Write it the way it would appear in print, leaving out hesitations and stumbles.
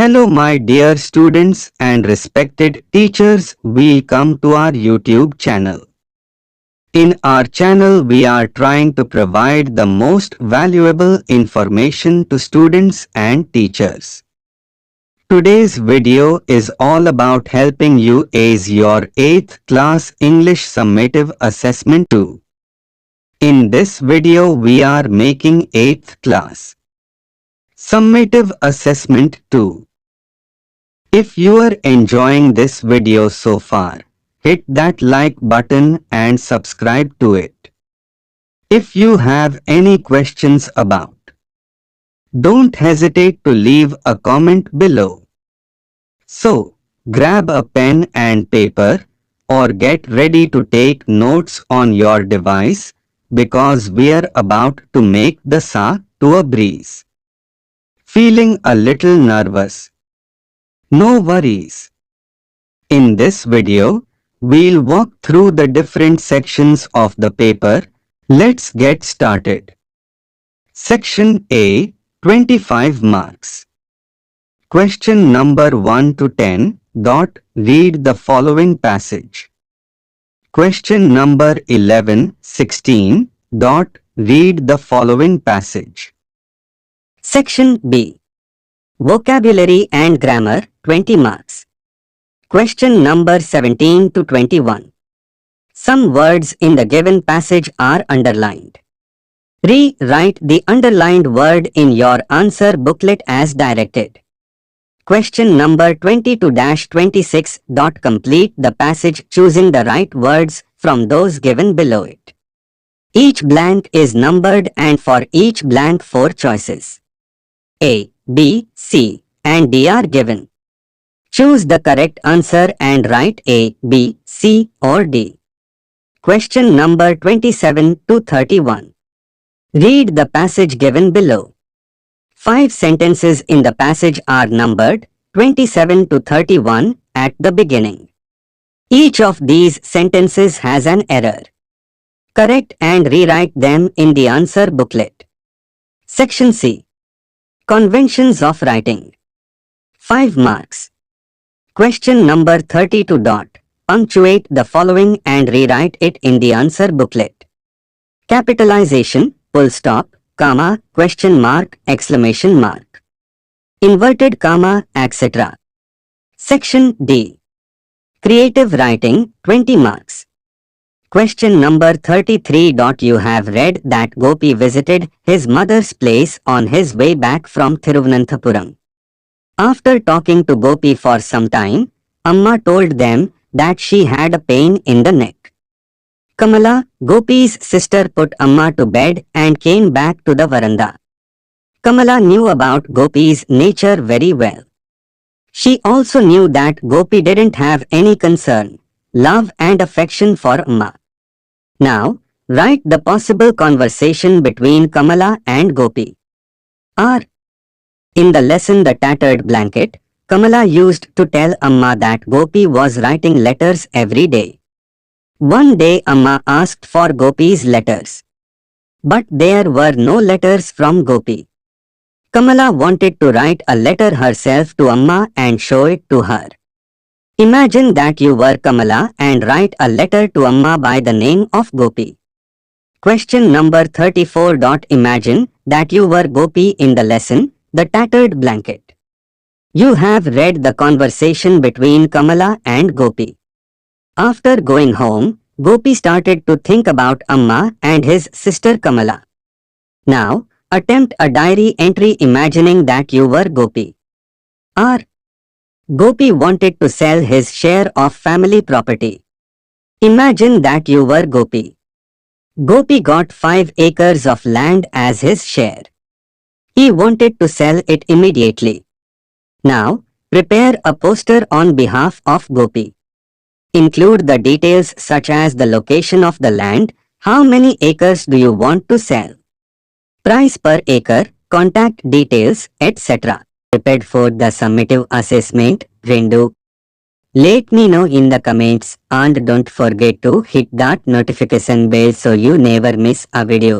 Hello my dear students and respected teachers, welcome to our YouTube channel. In our channel we are trying to provide the most valuable information to students and teachers. Today's video is all about helping you ace your 8th class English Summative Assessment 2. In this video we are making 8th class Summative Assessment 2. If you are enjoying this video so far, hit that like button and subscribe to it. If you have any questions about, don't hesitate to leave a comment below. So, grab a pen and paper or get ready to take notes on your device because we are about to make the SA-2 a breeze. Feeling a little nervous? No worries. In this video, we'll walk through the different sections of the paper. Let's get started. Section A, 25 marks. Question number 1 to 10. Read the following passage. Question number 11, 16. Read the following passage. Section B. Vocabulary and Grammar, 20 marks. Question number 17 to 21. Some words in the given passage are underlined. Rewrite the underlined word in your answer booklet as directed. Question number 22-26. Complete the passage choosing the right words from those given below it. Each blank is numbered and for each blank 4 choices. A, B, C, and D are given. Choose the correct answer and write A, B, C, or D. Question number 27 to 31. Read the passage given below. 5 sentences in the passage are numbered 27 to 31 at the beginning. Each of these sentences has an error. Correct and rewrite them in the answer booklet. Section C. Conventions of writing. 5 marks. Question number 32. Punctuate the following and rewrite it in the answer booklet. Capitalization, full stop, comma, question mark, exclamation mark. Inverted comma, etc. Section D. Creative writing, 20 marks. Question number 33. You have read that Gopi visited his mother's place on his way back from Thiruvananthapuram. After talking to Gopi for some time, Amma told them that she had a pain in the neck. Kamala, Gopi's sister, put Amma to bed and came back to the veranda. Kamala knew about Gopi's nature very well. She also knew that Gopi didn't have any concern, love and affection for Amma. Now, write the possible conversation between Kamala and Gopi. R. In the lesson The Tattered Blanket, Kamala used to tell Amma that Gopi was writing letters every day. One day Amma asked for Gopi's letters. But there were no letters from Gopi. Kamala wanted to write a letter herself to Amma and show it to her. Imagine that you were Kamala and write a letter to Amma by the name of Gopi. Question number 34. Imagine that you were Gopi in the lesson, The Tattered Blanket. You have read the conversation between Kamala and Gopi. After going home, Gopi started to think about Amma and his sister Kamala. Now, attempt a diary entry imagining that you were Gopi. R. Gopi wanted to sell his share of family property. Imagine that you were Gopi. Gopi got 5 acres of land as his share. He wanted to sell it immediately. Now, prepare a poster on behalf of Gopi. Include the details such as the location of the land, how many acres do you want to sell, price per acre, contact details, etc. Prepared for the summative assessment, Rendu. Let me know in the comments and don't forget to hit that notification bell so you never miss a video.